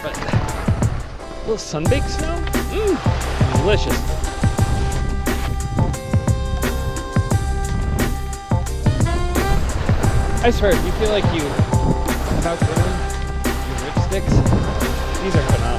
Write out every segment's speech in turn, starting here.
but a little sun-baked snow? Delicious. I swear, if you feel like you have outgrown your ripsticks, these are phenomenal.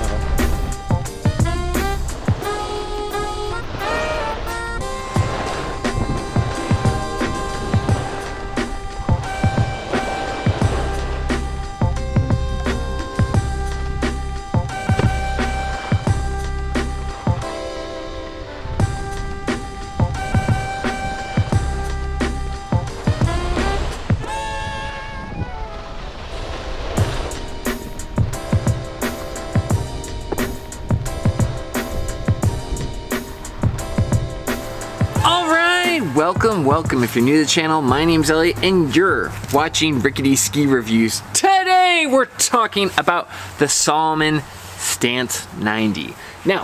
Welcome. If you're new to the channel, my name's Elliott and you're watching Rickety Ski Reviews. Today we're talking about the Salomon Stance 90. Now,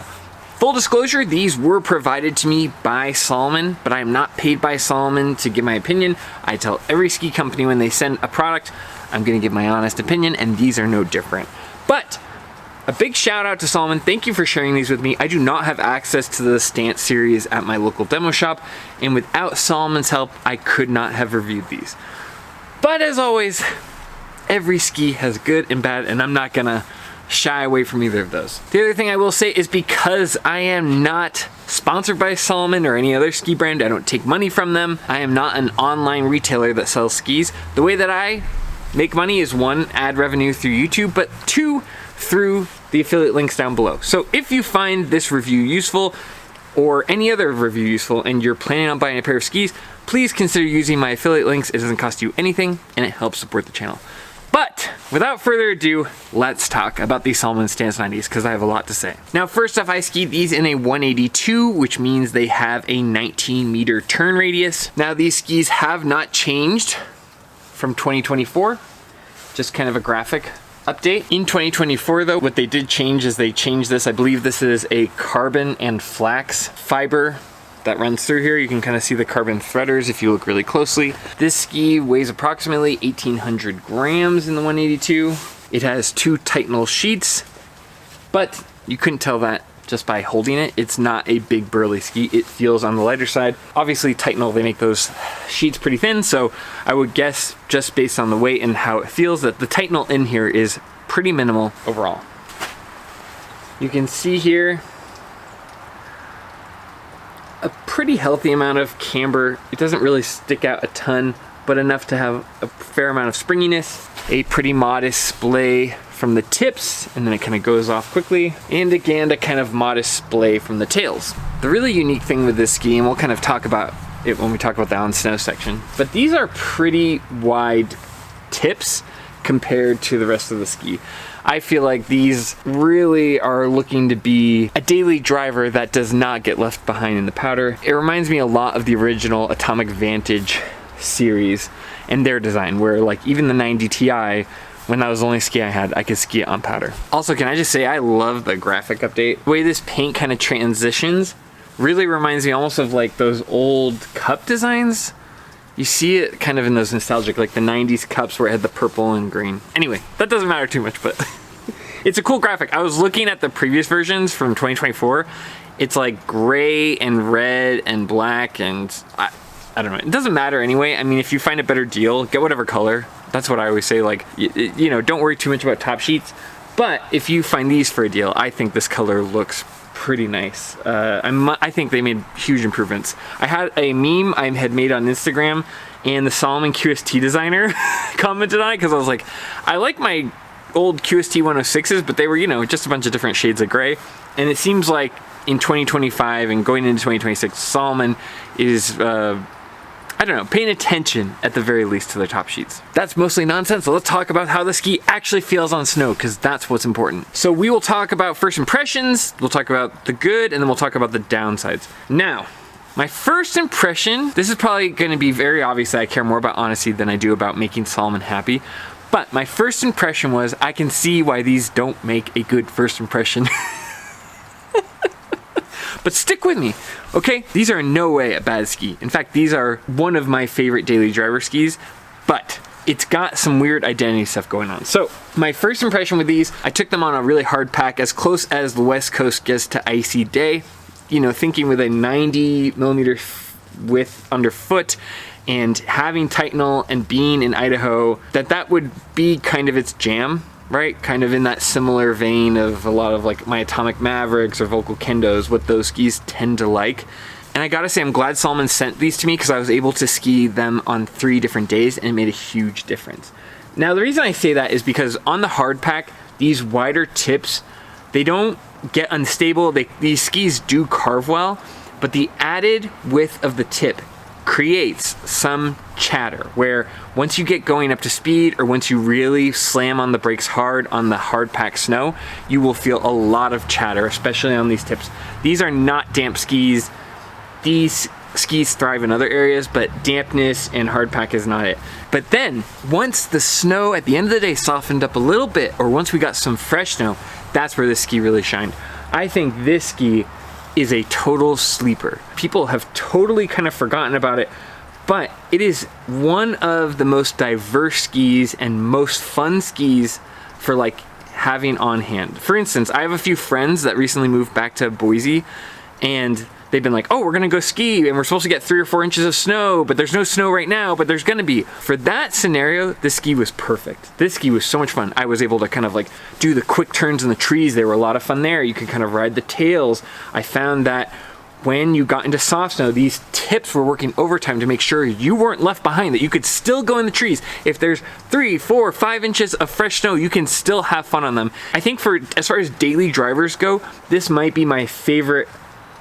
full disclosure, these were provided to me by Salomon, but I am not paid by Salomon to give my opinion. I tell every ski company when they send a product, I'm gonna give my honest opinion, and these are no different. But a big shout out to Salomon. Thank you for sharing these with me. I do not have access to the Stance series at my local demo shop, and without Salomon's help, I could not have reviewed these. But as always, every ski has good and bad, and I'm not gonna shy away from either of those. The other thing I will say is because I am not sponsored by Salomon or any other ski brand, I don't take money from them, I am not an online retailer that sells skis. The way that I make money is one, ad revenue through YouTube, but two, through the affiliate links down below. So if you find this review useful or any other review useful and you're planning on buying a pair of skis, please consider using my affiliate links. It doesn't cost you anything and it helps support the channel. But without further ado, let's talk about these Salomon Stance 90s because I have a lot to say. Now, first off, I skied these in a 182, which means they have a 19-meter turn radius. Now, these skis have not changed from 2024, just kind of a graphic update. In 2024 though, what they did change is they changed this. I believe this is a carbon and flax fiber that runs through here. You can kind of see the carbon threaders if you look really closely. This ski weighs approximately 1,800 grams in the 182. It has two Titanal sheets, but you couldn't tell that just by holding it. It's not a big burly ski. It feels on the lighter side. Obviously Titanal, they make those sheets pretty thin, so I would guess just based on the weight and how it feels that the Titanal in here is pretty minimal overall. You can see here a pretty healthy amount of camber. It doesn't really stick out a ton, but enough to have a fair amount of springiness. A pretty modest splay from the tips, and then it kind of goes off quickly. And again, a kind of modest splay from the tails. The really unique thing with this ski, and we'll kind of talk about it when we talk about the on snow section, but these are pretty wide tips compared to the rest of the ski. I feel like these really are looking to be a daily driver that does not get left behind in the powder. It reminds me a lot of the original Atomic Vantage series and their design, where like even the 90 Ti, when that was the only ski I had, I could ski it on powder. Also, can I just say, I love the graphic update. The way this paint kind of transitions really reminds me almost of like those old cup designs. You see it kind of in those nostalgic, like the 90s cups where it had the purple and green. Anyway, that doesn't matter too much, but it's a cool graphic. I was looking at the previous versions from 2024. It's like gray and red and black and I don't know. It doesn't matter anyway. I mean, if you find a better deal, get whatever color. That's what I always say, like, you know, don't worry too much about top sheets. But if you find these for a deal, I think this color looks pretty nice. I think they made huge improvements. I had a meme I had made on Instagram, and the Salomon QST designer commented on it because I was like, I like my old QST 106s, but they were, you know, just a bunch of different shades of gray. And it seems like in 2025 and going into 2026, Salomon is I don't know, paying attention at the very least to their top sheets. That's mostly nonsense, so let's talk about how the ski actually feels on snow, because that's what's important. So we will talk about first impressions, we'll talk about the good, and then we'll talk about the downsides. Now, my first impression, this is probably gonna be very obvious that I care more about honesty than I do about making Salomon happy, but my first impression was, I can see why these don't make a good first impression. But stick with me, okay? These are in no way a bad ski. In fact, these are one of my favorite daily driver skis, but it's got some weird identity stuff going on. So my first impression with these, I took them on a really hard pack, as close as the West Coast gets to icy day, you know, thinking with a 90 millimeter width underfoot and having Titanal and being in Idaho, that would be kind of its jam, right? Kind of in that similar vein of a lot of like my Atomic Mavericks or Vocal Kendos, what those skis tend to like. And I gotta say, I'm glad Salomon sent these to me because I was able to ski them on 3 different days and it made a huge difference. Now, the reason I say that is because on the hard pack, these wider tips, they don't get unstable. These skis do carve well, but the added width of the tip creates some chatter where once you get going up to speed or once you really slam on the brakes hard on the hard pack snow, you will feel a lot of chatter, especially on these tips. These are not damp skis. These skis thrive in other areas, but dampness and hard pack is not it. But then once the snow at the end of the day softened up a little bit, or once we got some fresh snow, that's where this ski really shined. I think this ski is a total sleeper. People have totally kind of forgotten about it, but it is one of the most diverse skis and most fun skis for like having on hand. For instance, I have a few friends that recently moved back to Boise, and they've been like, oh, we're gonna go ski and we're supposed to get 3 or 4 inches of snow, but there's no snow right now, but there's gonna be. For that scenario, this ski was perfect. This ski was so much fun. I was able to kind of like do the quick turns in the trees. They were a lot of fun there. You could kind of ride the tails. I found that when you got into soft snow, these tips were working overtime to make sure you weren't left behind, that you could still go in the trees. If there's 3, 4, 5 inches of fresh snow, you can still have fun on them. I think as far as daily drivers go, this might be my favorite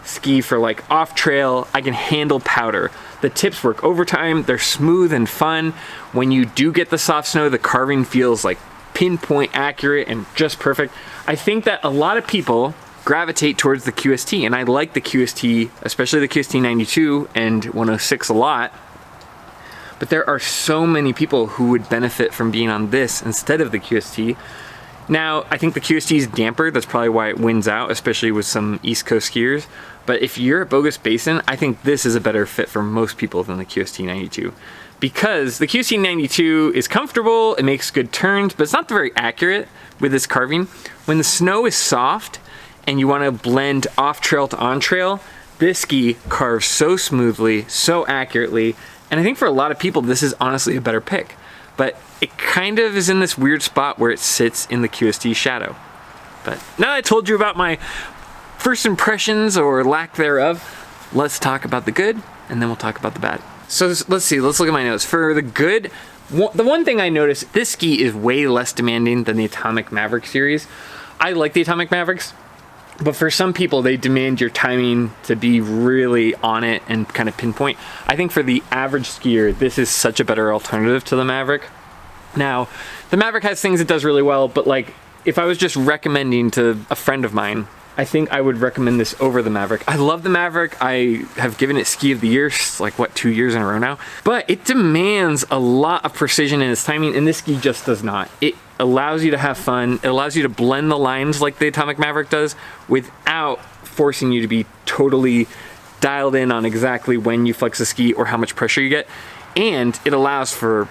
ski for like off trail. I can handle powder. The tips work overtime. They're smooth and fun. When you do get the soft snow, the carving feels like pinpoint accurate and just perfect. I think that a lot of people gravitate towards the QST, and I like the QST, especially the QST 92 and 106 a lot. But there are so many people who would benefit from being on this instead of the QST. Now, I think the QST is damper. That's probably why it wins out, especially with some East Coast skiers. But if you're at Bogus Basin, I think this is a better fit for most people than the QST 92. Because the QST 92 is comfortable, it makes good turns, but it's not very accurate with this carving. When the snow is soft and you want to blend off trail to on trail, this ski carves so smoothly, so accurately, and I think for a lot of people, this is honestly a better pick. But it kind of is in this weird spot where it sits in the QST shadow. But now that I told you about my first impressions or lack thereof, let's talk about the good, and then we'll talk about the bad. So let's see, let's look at my notes. For the good, the one thing I noticed, this ski is way less demanding than the Atomic Maverick series. I like the Atomic Mavericks, but for some people, they demand your timing to be really on it and kind of pinpoint. I think for the average skier, this is such a better alternative to the Maverick. Now, the Maverick has things it does really well, but like if I was just recommending to a friend of mine, I think I would recommend this over the Maverick. I love the Maverick. I have given it Ski of the Year, like what, 2 years in a row now? But it demands a lot of precision in its timing, and this ski just does not. It allows you to have fun. It allows you to blend the lines like the Atomic Maverick does without forcing you to be totally dialed in on exactly when you flex the ski or how much pressure you get. And it allows for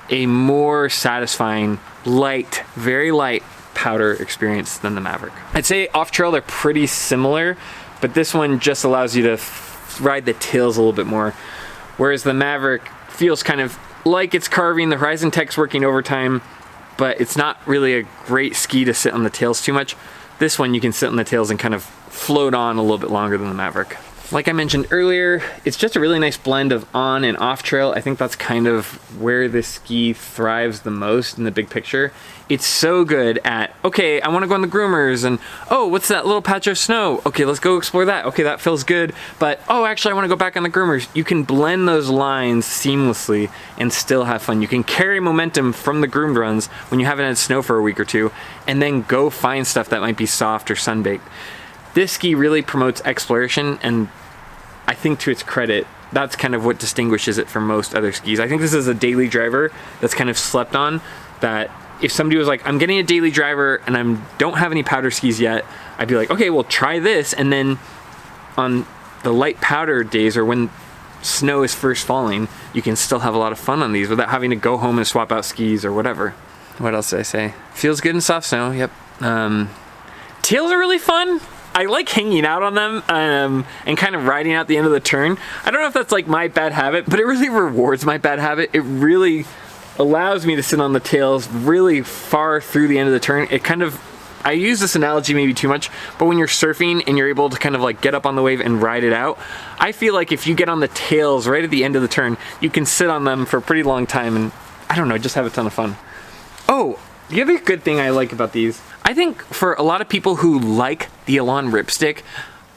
a more satisfying, light, very light powder experience than the Maverick. I'd say off trail they're pretty similar, but this one just allows you to ride the tails a little bit more, whereas the Maverick feels kind of like it's carving. The Horizon Tech's working overtime, but it's not really a great ski to sit on the tails too much. This one you can sit on the tails and kind of float on a little bit longer than the Maverick. Like I mentioned earlier, it's just a really nice blend of on and off trail. I think that's kind of where this ski thrives the most in the big picture. It's so good at, okay, I want to go on the groomers, and oh, what's that little patch of snow? Okay, let's go explore that. Okay, that feels good, but oh, actually I want to go back on the groomers. You can blend those lines seamlessly and still have fun. You can carry momentum from the groomed runs when you haven't had snow for a week or two, and then go find stuff that might be soft or sun-baked. This ski really promotes exploration, and I think to its credit, that's kind of what distinguishes it from most other skis. I think this is a daily driver that's kind of slept on, that if somebody was like, I'm getting a daily driver and I don't have any powder skis yet, I'd be like, okay, well try this, and then on the light powder days or when snow is first falling, you can still have a lot of fun on these without having to go home and swap out skis or whatever. What else did I say? Feels good in soft snow, yep. Tails are really fun. I like hanging out on them and kind of riding out the end of the turn. I don't know if that's like my bad habit, but it really rewards my bad habit. It really allows me to sit on the tails really far through the end of the turn. It kind of, I use this analogy maybe too much, but when you're surfing and you're able to kind of like get up on the wave and ride it out, I feel like if you get on the tails right at the end of the turn, you can sit on them for a pretty long time and, I don't know, just have a ton of fun. Oh, the other good thing I like about these, I think for a lot of people who like the Elan Ripstick,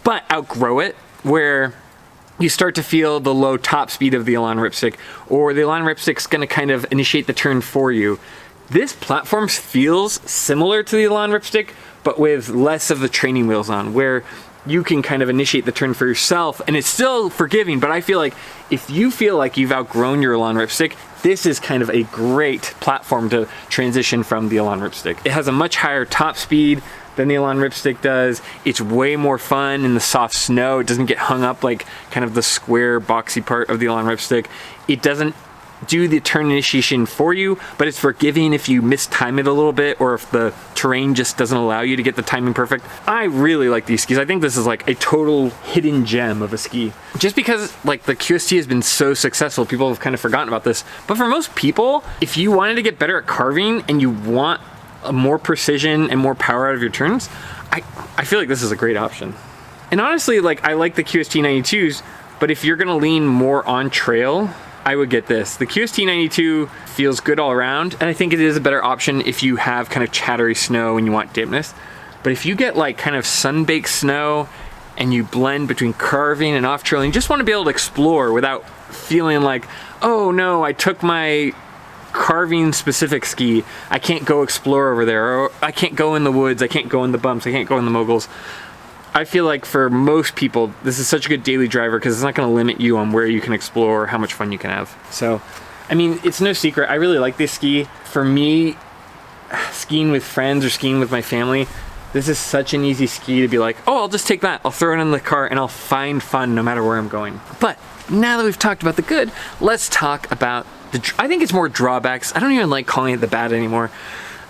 but outgrow it, where you start to feel the low top speed of the Elan Ripstick, or the Elan Ripstick's gonna kind of initiate the turn for you. This platform feels similar to the Elan Ripstick, but with less of the training wheels on, where you can kind of initiate the turn for yourself, and it's still forgiving, but I feel like if you feel like you've outgrown your Elan Ripstick, this is kind of a great platform to transition from the Elan Ripstick. It has a much higher top speed than the Elan Ripstick does. It's way more fun in the soft snow. It doesn't get hung up like kind of the square boxy part of the Elan Ripstick. It doesn't do the turn initiation for you, but it's forgiving if you mistime it a little bit or if the terrain just doesn't allow you to get the timing perfect. I really like these skis. I think this is like a total hidden gem of a ski. Just because like the QST has been so successful, people have kind of forgotten about this. But for most people, if you wanted to get better at carving and you want a more precision and more power out of your turns, I feel like this is a great option. And honestly, like I like the QST 92s, but if you're gonna lean more on trail, I would get this. The QST 92 feels good all around, and I think it is a better option if you have kind of chattery snow and you want dampness. But if you get like kind of sun-baked snow and you blend between carving and off-trail, and you just want to be able to explore without feeling like, oh no, I took my carving specific ski, I can't go explore over there, or I can't go in the woods, I can't go in the bumps, I can't go in the moguls. I feel like for most people, this is such a good daily driver because it's not going to limit you on where you can explore or how much fun you can have. So, I mean, it's no secret. I really like this ski. For me, skiing with friends or skiing with my family, this is such an easy ski to be like, oh, I'll just take that. I'll throw it in the car and I'll find fun no matter where I'm going. But now that we've talked about the good, let's talk about I think it's more drawbacks. I don't even like calling it the bad anymore.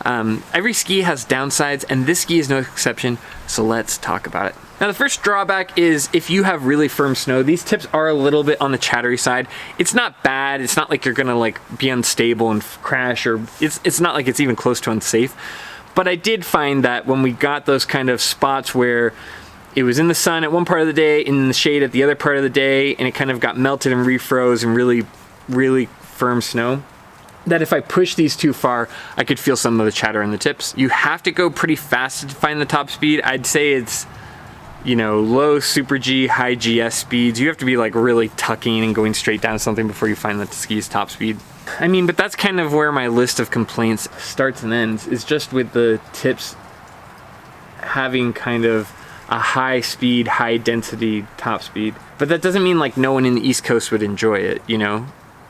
Every ski has downsides, and this ski is no exception, so let's talk about it. Now, the first drawback is if you have really firm snow, these tips are a little bit on the chattery side. It's not bad. It's not like you're gonna like be unstable and crash, or it's not like it's even close to unsafe. But I did find that when we got those kind of spots where it was in the sun at one part of the day, in the shade at the other part of the day, and it kind of got melted and refroze and really, really firm snow, that if I push these too far, I could feel some of the chatter in the tips. You have to go pretty fast to find the top speed. I'd say it's, you know, low super G, high GS speeds. You have to be like really tucking and going straight down something before you find the ski's top speed. I mean, but that's kind of where my list of complaints starts and ends, is just with the tips having kind of a high speed, high density top speed. But that doesn't mean like no one in the East Coast would enjoy it, you know?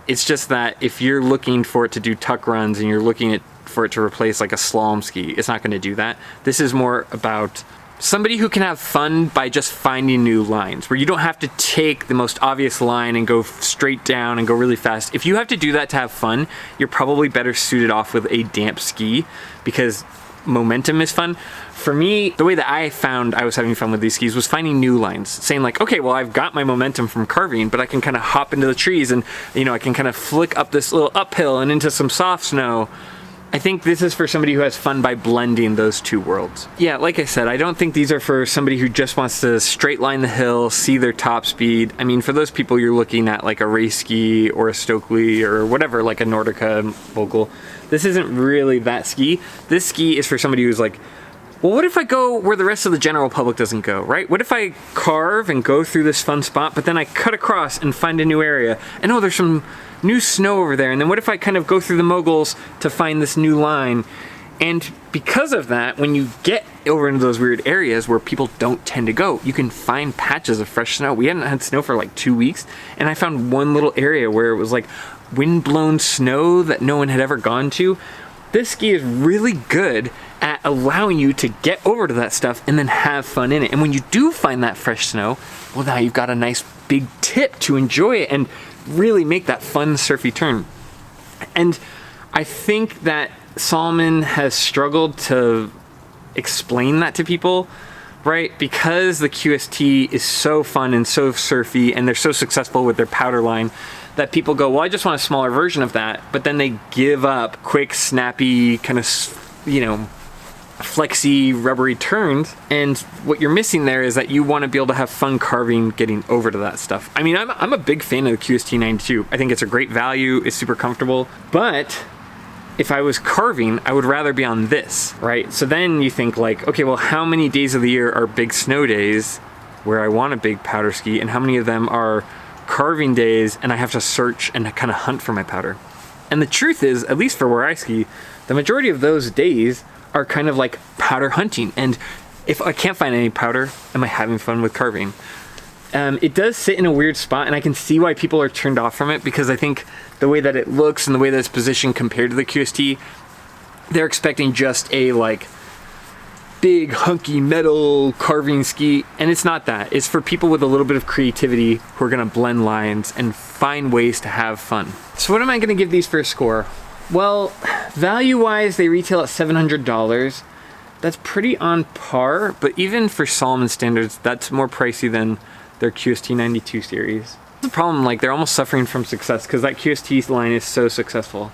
It's just that if you're looking for it to do tuck runs and you're looking for it to replace like a slalom ski, it's not going to do that. This is more about somebody who can have fun by just finding new lines, where you don't have to take the most obvious line and go straight down and go really fast. If you have to do that to have fun, you're probably better suited off with a damp ski, because momentum is fun. For me, the way that I found I was having fun with these skis was finding new lines, saying like, okay, well, I've got my momentum from carving, but I can kind of hop into the trees and, you know, I can kind of flick up this little uphill and into some soft snow. I think this is for somebody who has fun by blending those two worlds. Yeah, like I said, I don't think these are for somebody who just wants to straight line the hill, see their top speed. I mean, for those people, you're looking at like a race ski or a Stokely or whatever, like a Nordica Vogel. This isn't really that ski. This ski is for somebody who's like, well, what if I go where the rest of the general public doesn't go, right? What if I carve and go through this fun spot, but then I cut across and find a new area, and oh, there's some new snow over there, and then what if I kind of go through the moguls to find this new line? And because of that, when you get over into those weird areas where people don't tend to go, you can find patches of fresh snow. We hadn't had snow for like 2 weeks, and I found one little area where it was like wind-blown snow that no one had ever gone to. This ski is really good at allowing you to get over to that stuff and then have fun in it. And when you do find that fresh snow, well, now you've got a nice big tip to enjoy it and really make that fun surfy turn. And I think that Salomon has struggled to explain that to people, right? Because the QST is so fun and so surfy and they're so successful with their powder line that people go, well, I just want a smaller version of that. But then they give up quick, snappy, kind of, you know, flexy, rubbery turns. And what you're missing there is that you want to be able to have fun carving, getting over to that stuff. I mean, I'm a big fan of the QST 92. I think it's a great value. It's super comfortable. But if I was carving, I would rather be on this, right? So then you think like, okay, well, how many days of the year are big snow days where I want a big powder ski, and how many of them are carving days and I have to search and kind of hunt for my powder? And the truth is, at least for where I ski, the majority of those days are kind of like powder hunting. And if I can't find any powder, am I having fun with carving? It does sit in a weird spot, and I can see why people are turned off from it, because I think the way that it looks and the way that it's positioned compared to the QST, they're expecting just a like big hunky metal carving ski, and it's not that. It's for people with a little bit of creativity who are gonna blend lines and find ways to have fun. So what am I gonna give these for a score? Well, value-wise, they retail at $700. That's pretty on par, but even for Salomon standards, that's more pricey than their QST 92 series. The problem, like, they're almost suffering from success because that QST line is so successful.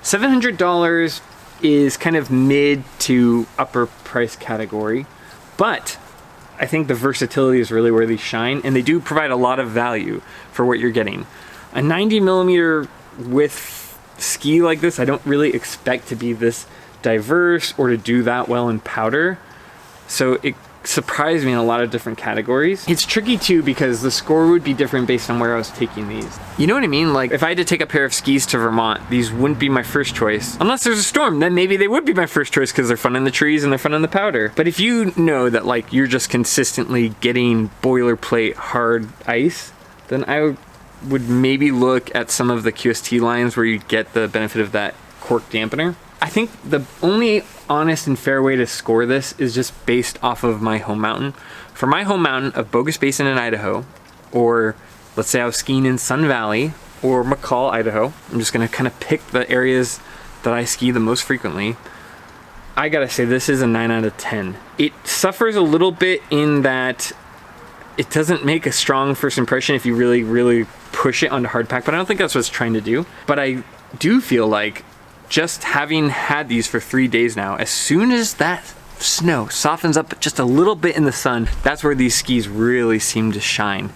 $700 is kind of mid to upper price category, but I think the versatility is really where they shine, and they do provide a lot of value for what you're getting. A 90mm width ski like this, I don't really expect to be this diverse or to do that well in powder, so it surprised me in a lot of different categories. It's tricky too because the score would be different based on where I was taking these. You know what I mean? Like, if I had to take a pair of skis to Vermont, these wouldn't be my first choice. Unless there's a storm, then maybe they would be my first choice because they're fun in the trees and they're fun in the powder. But if you know that like you're just consistently getting boilerplate hard ice, then I would maybe look at some of the QST lines where you get the benefit of that cork dampener. I think the only honest and fair way to score this is just based off of my home mountain. For my home mountain of Bogus Basin in Idaho, or let's say I was skiing in Sun Valley or McCall, Idaho, I'm just gonna kind of pick the areas that I ski the most frequently. I gotta say this is a 9 out of 10. It suffers a little bit in that it doesn't make a strong first impression if you really, really push it onto hardpack, but I don't think that's what it's trying to do. But I do feel like just having had these for 3 days now, as soon as that snow softens up just a little bit in the sun, that's where these skis really seem to shine.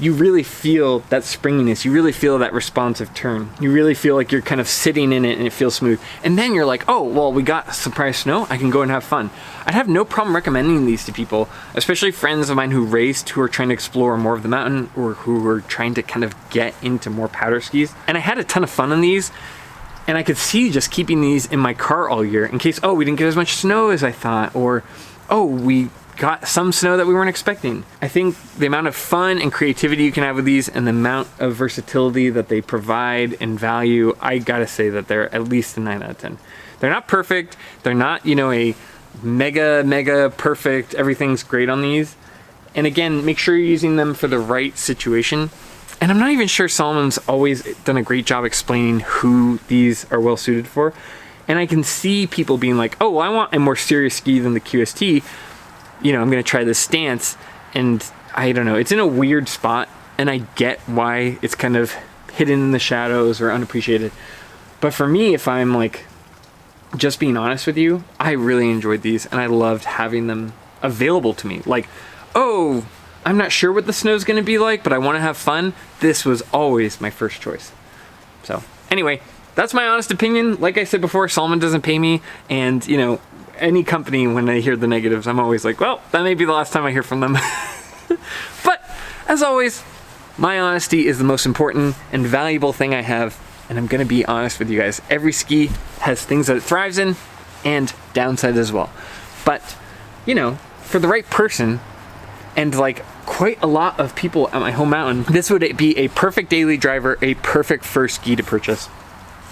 You really feel that springiness, you really feel that responsive turn. You really feel like you're kind of sitting in it and it feels smooth. And then you're like, oh, well, we got surprise snow, I can go and have fun. I'd have no problem recommending these to people, especially friends of mine who raced, who are trying to explore more of the mountain, or who are trying to kind of get into more powder skis. And I had a ton of fun on these. And I could see just keeping these in my car all year in case, oh, we didn't get as much snow as I thought, or, oh, we got some snow that we weren't expecting. I think the amount of fun and creativity you can have with these and the amount of versatility that they provide and value, I gotta say that they're at least a 9 out of 10. They're not perfect. They're not, you know, a mega perfect, everything's great on these. And again, make sure you're using them for the right situation. And I'm not even sure Salomon's always done a great job explaining who these are well suited for. And I can see people being like, oh, well, I want a more serious ski than the QST. You know, I'm gonna try this stance. And I don't know, it's in a weird spot. And I get why it's kind of hidden in the shadows or unappreciated. But for me, if I'm like, just being honest with you, I really enjoyed these and I loved having them available to me. Like, oh, I'm not sure what the snow's gonna be like, but I wanna have fun. This was always my first choice. So anyway, that's my honest opinion. Like I said before, Salomon doesn't pay me, and you know, any company, when I hear the negatives, I'm always like, well, that may be the last time I hear from them. But as always, my honesty is the most important and valuable thing I have, and I'm gonna be honest with you guys. Every ski has things that it thrives in and downsides as well. But, you know, for the right person, and like quite a lot of people at my home mountain, this would be a perfect daily driver, a perfect first ski to purchase.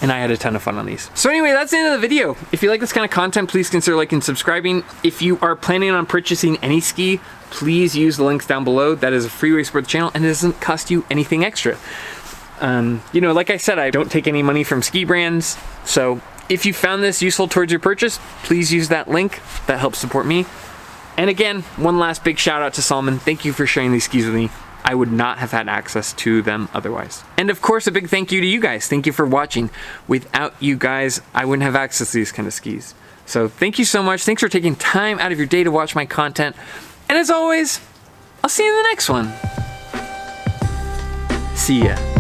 and I had a ton of fun on these. So anyway, that's the end of the video. If you like this kind of content, please consider liking and subscribing. If you are planning on purchasing any ski, please use the links down below. That is a free way to support the channel, and it doesn't cost you anything extra. You know, like I said, I don't take any money from ski brands, so if you found this useful towards your purchase, please use that link. That helps support me. And again, one last big shout out to Salomon. Thank you for sharing these skis with me. I would not have had access to them otherwise. And of course, a big thank you to you guys. Thank you for watching. Without you guys, I wouldn't have access to these kind of skis. So thank you so much. Thanks for taking time out of your day to watch my content. And as always, I'll see you in the next one. See ya.